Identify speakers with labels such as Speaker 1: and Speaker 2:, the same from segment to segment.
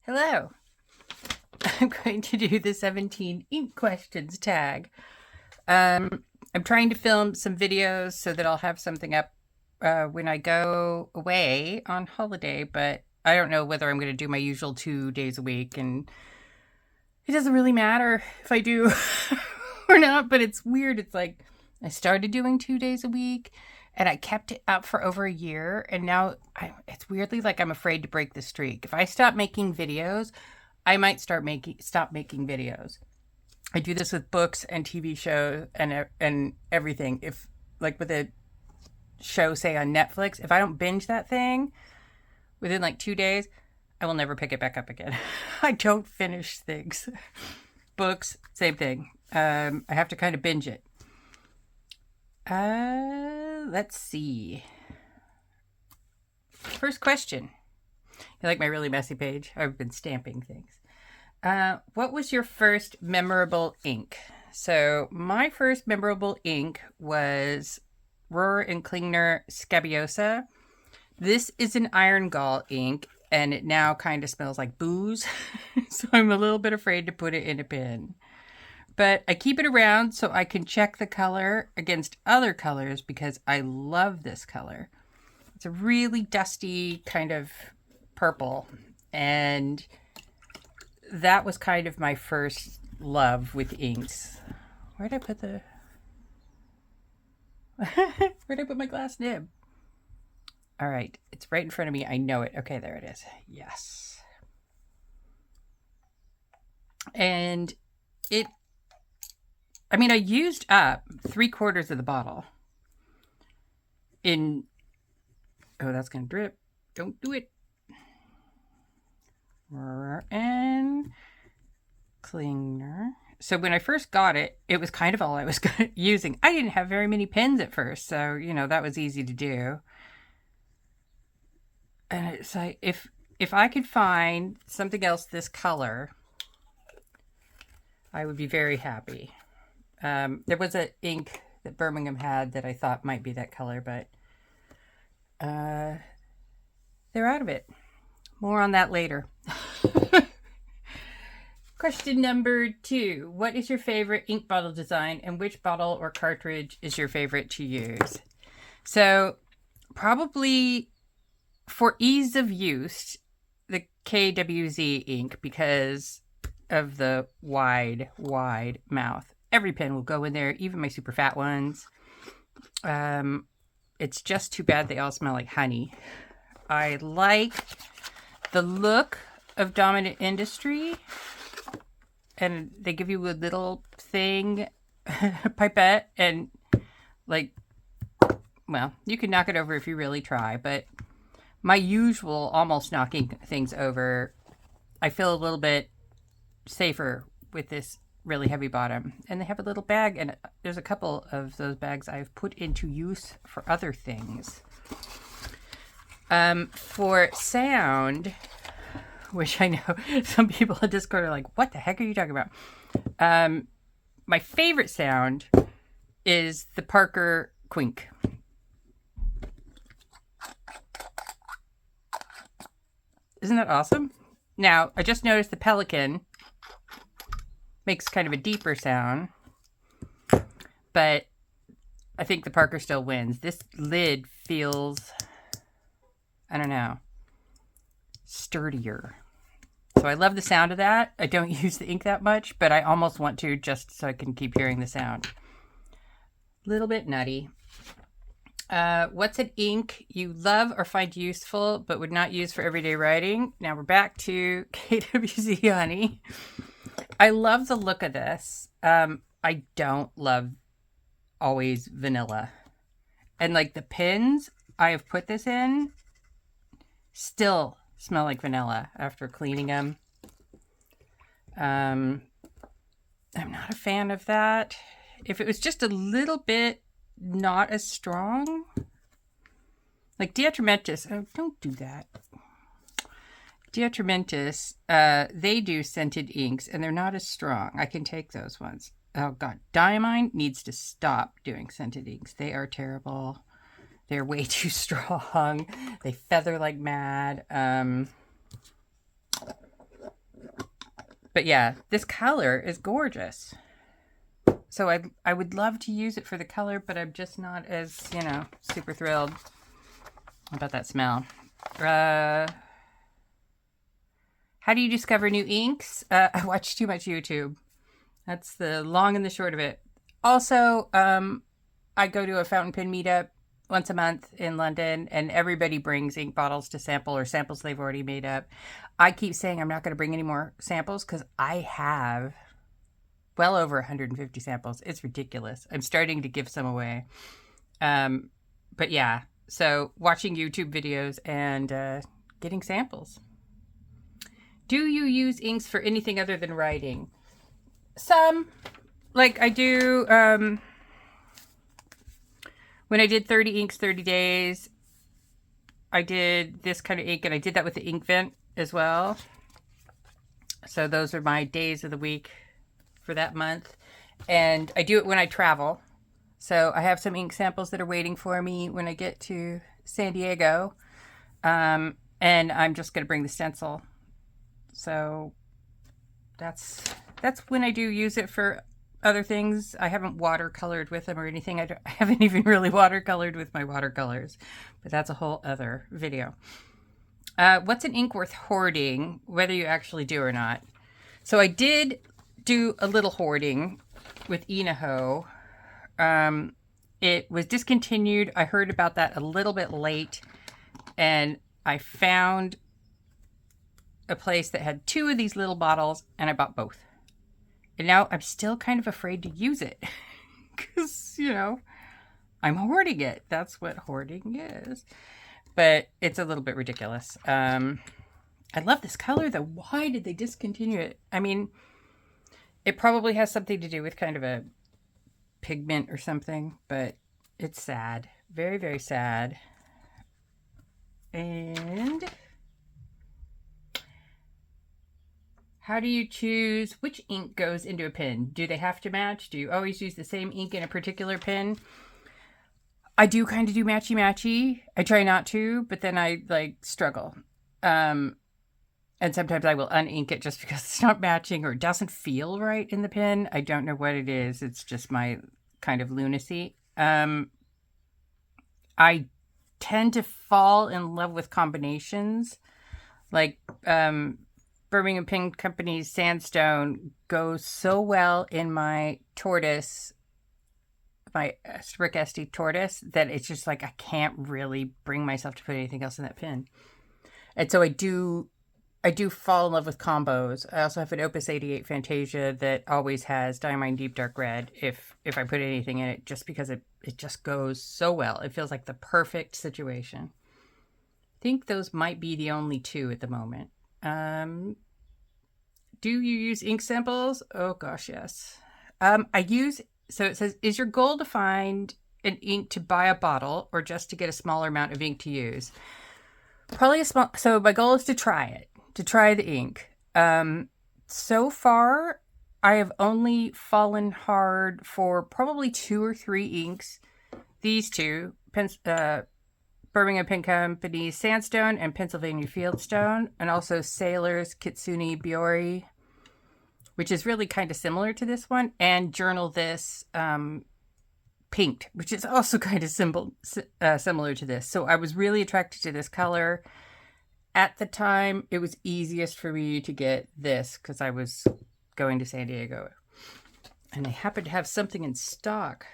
Speaker 1: Hello. I'm going to do the 17 ink questions tag. I'm trying to film some videos so that I'll have something up when I go away on holiday, but I don't know whether I'm going to do my usual 2 days a week, and it doesn't really matter if I do or not, but it's weird. It's like I started doing 2 days a week and I kept it up for over a year, and now it's weirdly like I'm afraid to break the streak. If I stop making videos, I might stop making videos. I do this with books and TV shows and everything. If like with a show, say on Netflix, if I don't binge that thing within like 2 days, I will never pick it back up again. I don't finish things. Books, same thing. I have to kind of binge it. Let's see. First question. You like my really messy page? I've been stamping things. What was your first memorable ink? So my first memorable ink was Rohrer and Klingner Scabiosa. This is an iron gall ink, and it now kind of smells like booze. So I'm a little bit afraid to put it in a bin. But I keep it around so I can check the color against other colors because I love this color. It's a really dusty kind of purple, and that was kind of my first love with inks. Where'd I put the... Where'd I put my glass nib? All right, it's right in front of me. I know it. Okay, there it is. Yes. And I used up 3/4 of the bottle in... Oh, that's going to drip. Don't do it. And Klingner. So when I first got it, it was kind of all I was using. I didn't have very many pens at first, so, that was easy to do. And it's like, if I could find something else this color, I would be very happy. There was an ink that Birmingham had that I thought might be that color, but they're out of it. More on that later. Question number 2. What is your favorite ink bottle design, and which bottle or cartridge is your favorite to use? So probably for ease of use, the KWZ ink, because of the wide mouth. Every pen will go in there, even my super fat ones. It's just too bad they all smell like honey. I like the look of Dominant Industry, and they give you a little thing, pipette, and you can knock it over if you really try, but my usual almost knocking things over, I feel a little bit safer with this really heavy bottom. And they have a little bag, and there's a couple of those bags I've put into use for other things. For sound, which I know some people in Discord are like, what the heck are you talking about? My favorite sound is the Parker Quink. Isn't that awesome? Now, I just noticed the Pelican makes kind of a deeper sound, but I think the Parker still wins. This lid feels, I don't know, sturdier. So I love the sound of that. I don't use the ink that much, but I almost want to, just so I can keep hearing the sound. Little bit nutty. What's an ink you love or find useful but would not use for everyday writing? Now we're back to KWZ Honey. I love the look of this. I don't love always vanilla. And like the pins I have put this in still smell like vanilla after cleaning them. I'm not a fan of that. If it was just a little bit not as strong, like Diatramentis, oh, don't do that. Diatramentis, they do scented inks, and they're not as strong. I can take those ones. Oh God, Diamine needs to stop doing scented inks. They are terrible. They're way too strong. They feather like mad. But yeah, this color is gorgeous. So I would love to use it for the color, but I'm just not as, you know, super thrilled about that smell. How do you discover new inks? I watch too much YouTube. That's the long and the short of it. Also, I go to a fountain pen meetup once a month in London, and everybody brings ink bottles to sample or samples they've already made up. I keep saying I'm not going to bring any more samples because I have well over 150 samples. It's ridiculous. I'm starting to give some away. But yeah, so watching YouTube videos and getting samples. Do you use inks for anything other than writing? Some. Like I do, when I did 30 inks, 30 days, I did this kind of ink, and I did that with the ink vent as well. So those are my days of the week for that month. And I do it when I travel. So I have some ink samples that are waiting for me when I get to San Diego. And I'm just going to bring the stencil. So that's when I do use it for other things. I haven't watercolored with them or anything. I haven't even really watercolored with my watercolors, but that's a whole other video. What's an ink worth hoarding, whether you actually do or not? So I did do a little hoarding with Inaho. It was discontinued. I heard about that a little bit late, and I found a place that had 2 of these little bottles, and I bought both. And now I'm still kind of afraid to use it because, you know, I'm hoarding it. That's what hoarding is. But it's a little bit ridiculous. I love this color, though. Why did they discontinue it? I mean, it probably has something to do with kind of a pigment or something, but it's sad. Very, very sad. And how do you choose which ink goes into a pen? Do they have to match? Do you always use the same ink in a particular pen? I do kind of do matchy-matchy. I try not to, but then I like struggle. And sometimes I will unink it just because it's not matching or it doesn't feel right in the pen. I don't know what it is. It's just my kind of lunacy. I tend to fall in love with combinations. Like Birmingham Pen Company's Sandstone goes so well in my tortoise, my Brick SD tortoise, that it's just like I can't really bring myself to put anything else in that pen. And so I do fall in love with combos. I also have an Opus 88 Fantasia that always has Diamine Deep Dark Red if I put anything in it, just because it just goes so well. It feels like the perfect situation. I think those might be the only 2 at the moment. Do you use ink samples? Oh gosh, yes. So it says, is your goal to find an ink to buy a bottle or just to get a smaller amount of ink to use? Probably a small. So my goal is to try the ink. So far, I have only fallen hard for probably 2 or 3 inks. These 2, Birmingham Pen Company Sandstone and Pennsylvania Fieldstone, and also Sailor's Kitsune Biori, which is really kind of similar to this one, and Journal This Pinked, which is also kind of similar to this. So I was really attracted to this color. At the time, it was easiest for me to get this because I was going to San Diego. And they happen to have something in stock.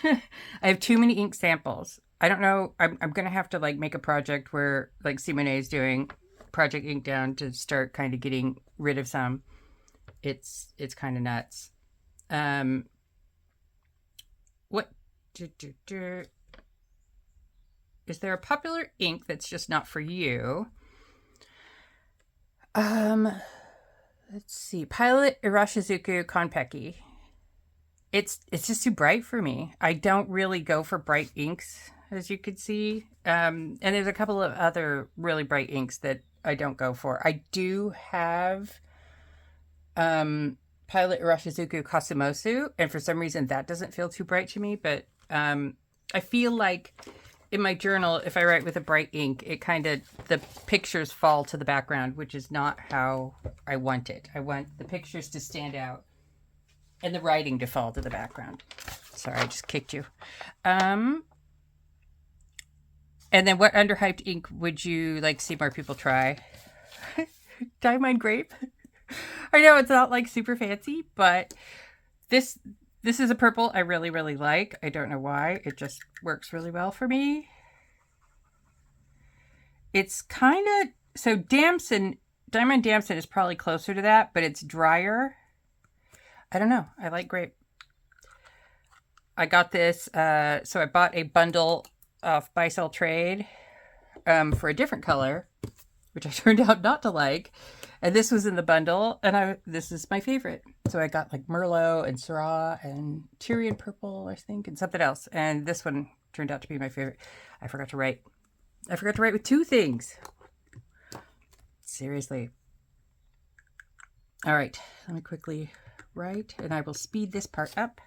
Speaker 1: I have too many ink samples. I don't know. I'm going to have to like make a project where like Simone is doing Project Ink Down to start kind of getting rid of some. It's kind of nuts. What? Is there a popular ink that's just not for you? Let's see. Pilot Irashizuku Konpeki. It's just too bright for me. I don't really go for bright inks, as you could see. And there's a couple of other really bright inks that I don't go for. I do have Pilot Irashizuku Kasumosu, and for some reason that doesn't feel too bright to me, but I feel like in my journal, if I write with a bright ink, it kind of, the pictures fall to the background, which is not how I want it. I want the pictures to stand out and the writing to fall to the background. Sorry, I just kicked you. And then what underhyped ink would you like to see more people try? Diamond Grape. I know it's not like super fancy, but this is a purple I really, really like. I don't know why. It just works really well for me. It's kind of, so Diamond Damson is probably closer to that, but it's drier. I don't know. I like grape. I got this, so I bought a bundle of Buy Sell Trade for a different color, which I turned out not to like. And this was in the bundle, and this is my favorite. So I got like Merlot and Syrah and Tyrian Purple, I think, and something else. And this one turned out to be my favorite. I forgot to write with two things. Seriously. All right, let me quickly write, and I will speed this part up.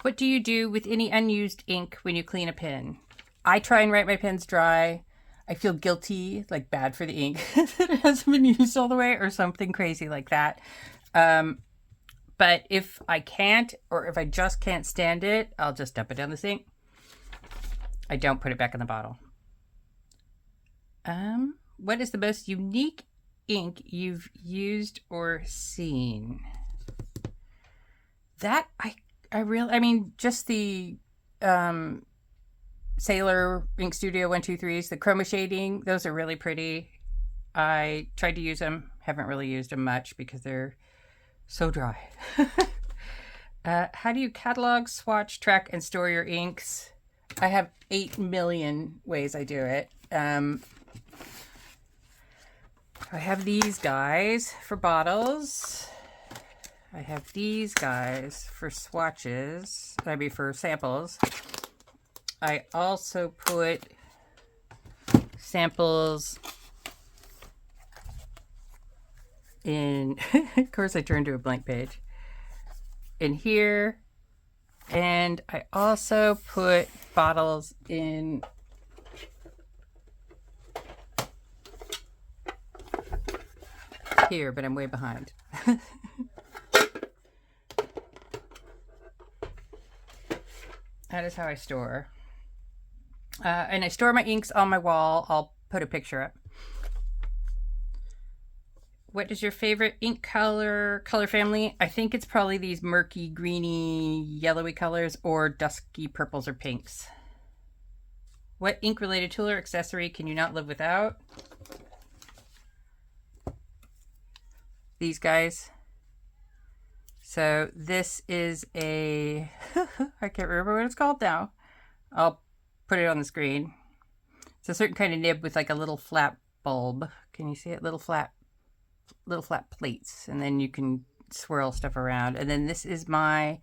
Speaker 1: What do you do with any unused ink when you clean a pen? I try and write my pens dry. I feel guilty, like bad for the ink that it hasn't been used all the way or something crazy like that. But if I can't, or if I just can't stand it, I'll just dump it down the sink. I don't put it back in the bottle. What is the most unique ink you've used or seen? That I mean, just the Sailor Ink Studio 123s, the chroma shading, those are really pretty. I tried to use them, haven't really used them much because they're so dry. How do you catalog, swatch, track, and store your inks? I have 8 million ways I do it. I have these guys for bottles. I have these guys for swatches, for samples. I also put samples in, of course I turned to a blank page, in here. And I also put bottles in here, but I'm way behind. That is how I store. And I store my inks on my wall. I'll put a picture up. What is your favorite ink color family? I think it's probably these murky, greeny, yellowy colors, or dusky purples or pinks. What ink-related tool or accessory can you not live without? These guys. So this is a, I can't remember what it's called now. I'll put it on the screen. It's a certain kind of nib with like a little flat bulb. Can you see it? Little flat plates. And then you can swirl stuff around. And then this is my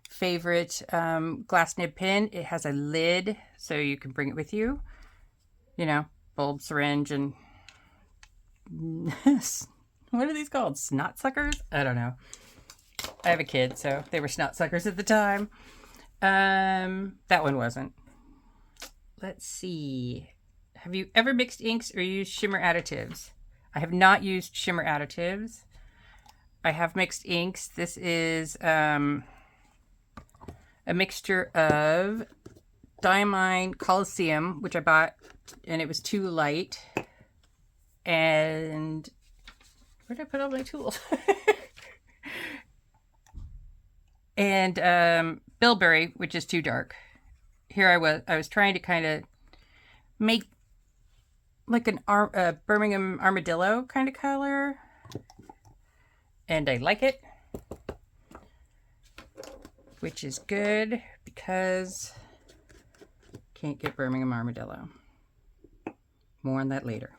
Speaker 1: favorite glass nib pen. It has a lid so you can bring it with you. You know, bulb, syringe, and what are these called? Snot suckers? I don't know. I have a kid, so they were snot suckers at the time. That one wasn't. Let's see. Have you ever mixed inks or used shimmer additives? I have not used shimmer additives. I have mixed inks. This is a mixture of Diamine Coliseum, which I bought, and it was too light. And where did I put all my tools? And Bilberry, which is too dark. Here I was trying to kind of make like a Birmingham armadillo kind of color, and I like it, which is good because can't get Birmingham armadillo. More on that later.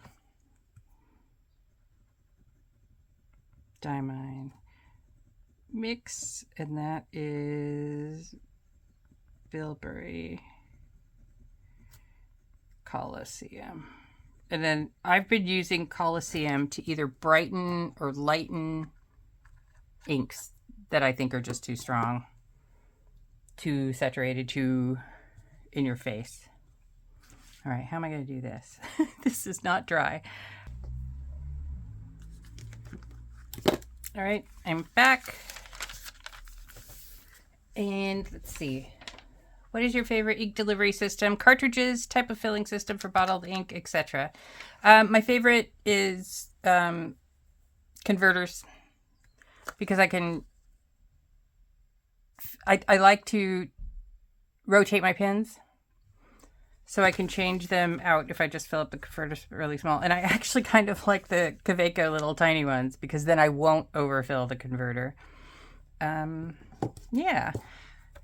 Speaker 1: Diamine mix, and that is Bilberry Coliseum. And then I've been using Coliseum to either brighten or lighten inks that I think are just too strong, too saturated, too in your face. All right, how am I going to do this? This is not dry. All right, I'm back. And let's see. What is your favorite ink delivery system? Cartridges, type of filling system for bottled ink, etc. My favorite is converters, because I like to rotate my pins, so I can change them out if I just fill up the converters really small. And I actually kind of like the Kaweco little tiny ones, because then I won't overfill the converter. Yeah.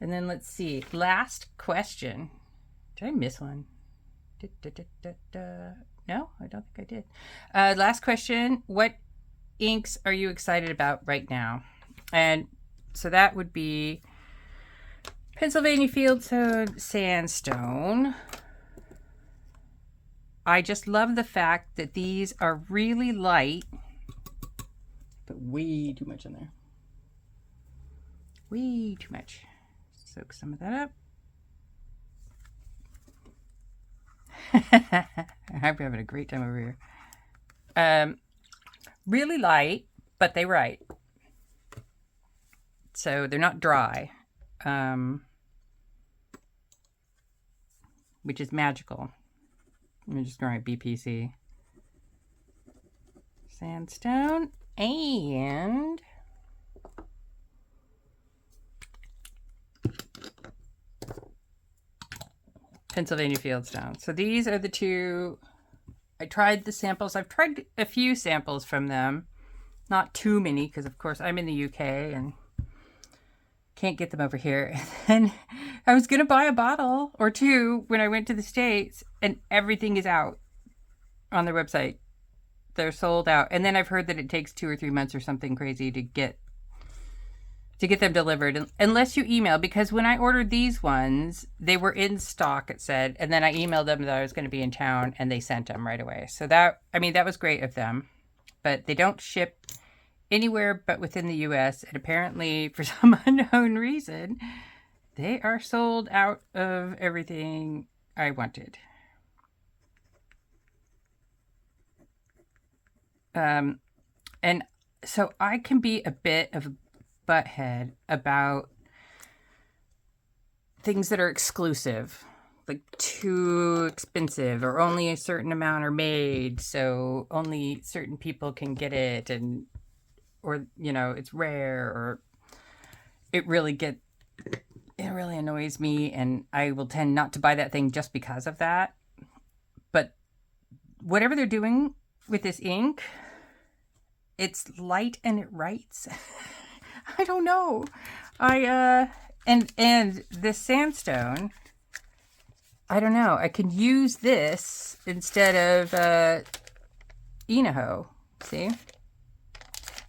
Speaker 1: And then let's see. Last question. Did I miss one? No, I don't think I did. Last question. What inks are you excited about right now? And so that would be Pennsylvania Fieldstone Sandstone. I just love the fact that these are really light. Put way too much in there. Way too much. Soak some of that up. I'm having a great time over here. Really light, but they write. So they're not dry, which is magical. I'm just going to write BPC. Sandstone and Pennsylvania Fieldstone. So these are the two. I tried the samples. I've tried a few samples from them. Not too many, because of course I'm in the UK and can't get them over here. And I was going to buy a bottle or two when I went to the States, and everything is out on their website. They're sold out. And then I've heard that it takes 2 or 3 months or something crazy to get them delivered, unless you email, because when I ordered these ones, they were in stock, it said, and then I emailed them that I was going to be in town, and they sent them right away. So that was great of them, but they don't ship anywhere but within the US, and apparently for some unknown reason, they are sold out of everything I wanted. And so I can be a bit of a butthead about things that are exclusive, like too expensive, or only a certain amount are made, so only certain people can get it, or it's rare, or it really annoys me, and I will tend not to buy that thing just because of that. But whatever they're doing with this ink, it's light and it writes. I don't know. And this sandstone, I don't know. I can use this instead of Inaho. See?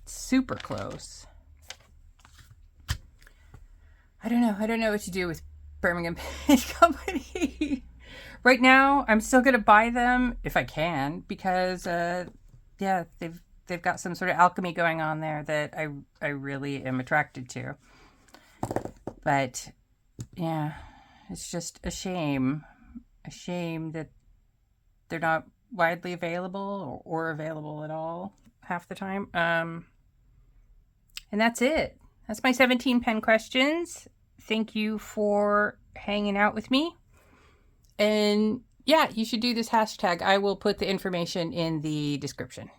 Speaker 1: Super close. I don't know what to do with Birmingham Paint Company. Right now, I'm still going to buy them if I can, because they've got some sort of alchemy going on there that I really am attracted to. But yeah, it's just a shame that they're not widely available or available at all half the time. And that's it. That's my 17 pen questions. Thank you for hanging out with me. And yeah, you should do this hashtag. I will put the information in the description.